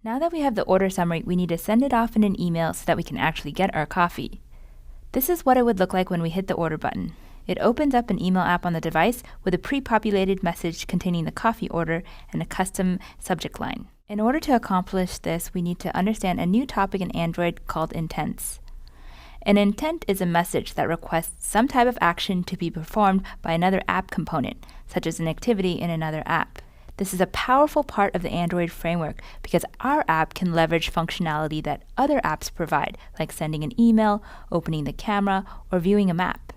Now that we have the order summary, we need to send it off in an email so that we can actually get our coffee. This is what it would look like when we hit the order button. It opens up an email app on the device with a pre-populated message containing the coffee order and a custom subject line. In order to accomplish this, we need to understand a new topic in Android called intents. An intent is a message that requests some type of action to be performed by another app component, such as an activity in another app. This is a powerful part of the Android framework because our app can leverage functionality that other apps provide, like sending an email, opening the camera, or viewing a map.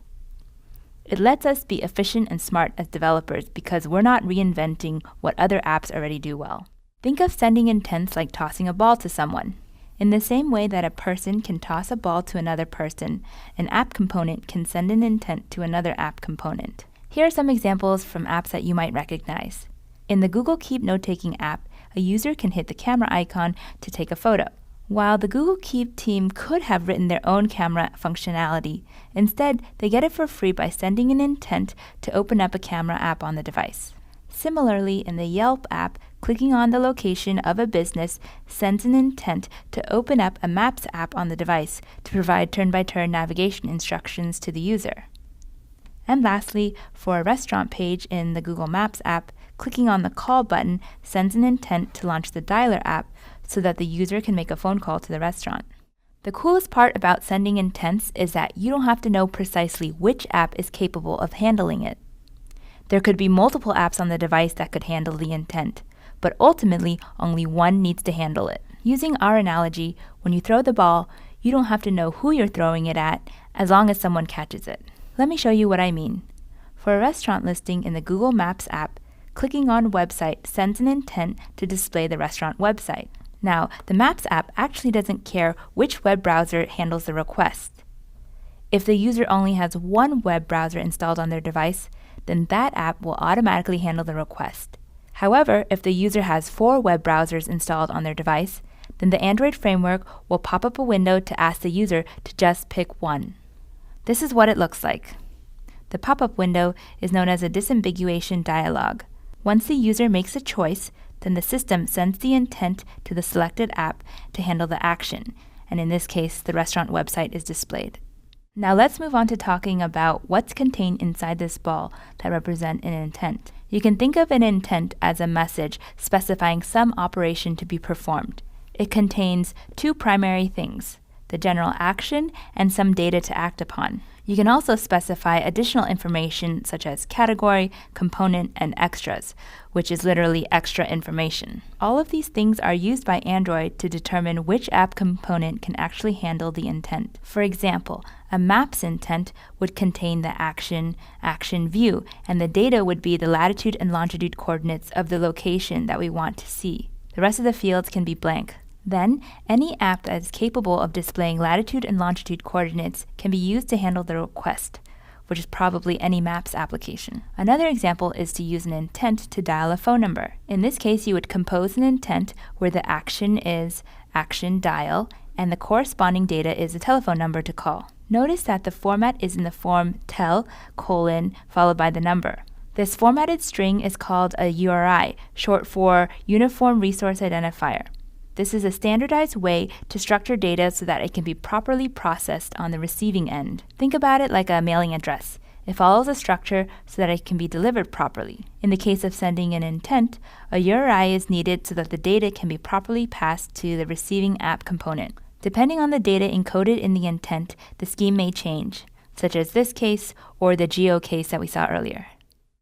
It lets us be efficient and smart as developers because we're not reinventing what other apps already do well. Think of sending intents like tossing a ball to someone. In the same way that a person can toss a ball to another person, an app component can send an intent to another app component. Here are some examples from apps that you might recognize. In the Google Keep note-taking app, a user can hit the camera icon to take a photo. While the Google Keep team could have written their own camera functionality, instead they get it for free by sending an intent to open up a camera app on the device. Similarly, in the Yelp app, clicking on the location of a business sends an intent to open up a Maps app on the device to provide turn-by-turn navigation instructions to the user. And lastly, for a restaurant page in the Google Maps app, clicking on the Call button sends an intent to launch the Dialer app so that the user can make a phone call to the restaurant. The coolest part about sending intents is that you don't have to know precisely which app is capable of handling it. There could be multiple apps on the device that could handle the intent, but ultimately only one needs to handle it. Using our analogy, when you throw the ball, you don't have to know who you're throwing it at as long as someone catches it. Let me show you what I mean. For a restaurant listing in the Google Maps app, clicking on Website sends an intent to display the restaurant website. Now, the Maps app actually doesn't care which web browser handles the request. If the user only has one web browser installed on their device, then that app will automatically handle the request. However, if the user has 4 web browsers installed on their device, then the Android framework will pop up a window to ask the user to just pick one. This is what it looks like. The pop-up window is known as a disambiguation dialog. Once the user makes a choice, then the system sends the intent to the selected app to handle the action, and in this case, the restaurant website is displayed. Now let's move on to talking about what's contained inside this ball that represent an intent. You can think of an intent as a message specifying some operation to be performed. It contains 2 primary things: the general action and some data to act upon. You can also specify additional information such as category, component, and extras, which is literally extra information. All of these things are used by Android to determine which app component can actually handle the intent. For example, a Maps intent would contain the action view, and the data would be the latitude and longitude coordinates of the location that we want to see. The rest of the fields can be blank. Then, any app that is capable of displaying latitude and longitude coordinates can be used to handle the request, which is probably any Maps application. Another example is to use an intent to dial a phone number. In this case, you would compose an intent where the action is action dial, and the corresponding data is a telephone number to call. Notice that the format is in the form tel, followed by the number. This formatted string is called a URI, short for Uniform Resource Identifier. This is a standardized way to structure data so that it can be properly processed on the receiving end. Think about it like a mailing address. It follows a structure so that it can be delivered properly. In the case of sending an intent, a URI is needed so that the data can be properly passed to the receiving app component. Depending on the data encoded in the intent, the scheme may change, such as this case or the geo case that we saw earlier.